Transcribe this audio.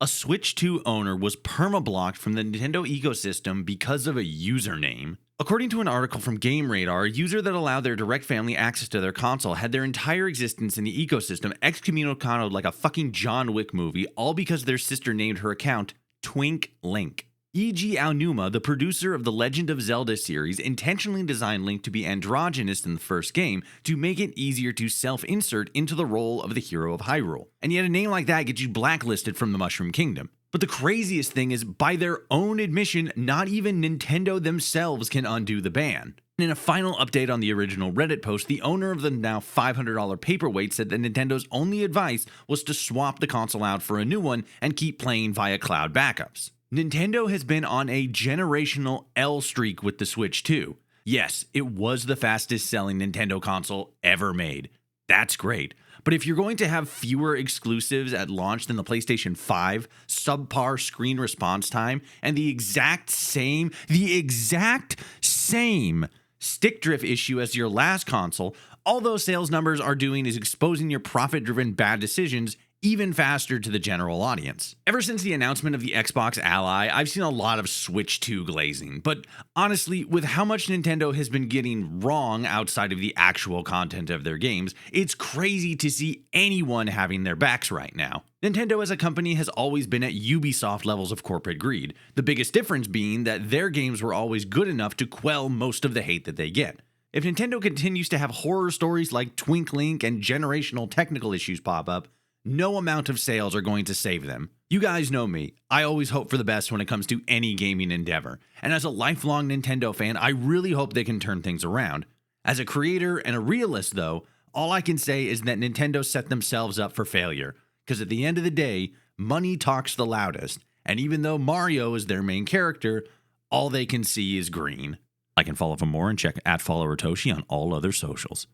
A Switch 2 owner was perma-blocked from the Nintendo ecosystem because of a username. According to an article from Game Radar, a user that allowed their direct family access to their console had their entire existence in the ecosystem excommunicated like a fucking John Wick movie, all because their sister named her account Twink Link. E.G. Aonuma, the producer of the Legend of Zelda series, intentionally designed Link to be androgynous in the first game to make it easier to self-insert into the role of the hero of Hyrule. And yet a name like that gets you blacklisted from the Mushroom Kingdom. But the craziest thing is, by their own admission, not even Nintendo themselves can undo the ban. In a final update on the original Reddit post, the owner of the now $500 paperweight said that Nintendo's only advice was to swap the console out for a new one and keep playing via cloud backups. Nintendo has been on a generational L streak with the Switch 2. Yes, it was the fastest selling Nintendo console ever made. That's great. But if you're going to have fewer exclusives at launch than the PlayStation 5, subpar screen response time, and the exact same stick drift issue as your last console, all those sales numbers are doing is exposing your profit-driven bad decisions even faster to the general audience. Ever since the announcement of the Xbox Ally, I've seen a lot of Switch 2 glazing, but honestly, with how much Nintendo has been getting wrong outside of the actual content of their games, it's crazy to see anyone having their backs right now. Nintendo as a company has always been at Ubisoft levels of corporate greed, the biggest difference being that their games were always good enough to quell most of the hate that they get. If Nintendo continues to have horror stories like Twink Link and generational technical issues pop up, no amount of sales are going to save them. You guys know me. I always hope for the best when it comes to any gaming endeavor. And as a lifelong Nintendo fan, I really hope they can turn things around. As a creator and a realist, though, all I can say is that Nintendo set themselves up for failure. Because at the end of the day, money talks the loudest. And even though Mario is their main character, all they can see is green. I can follow for more and check @FollowRotoshi on all other socials.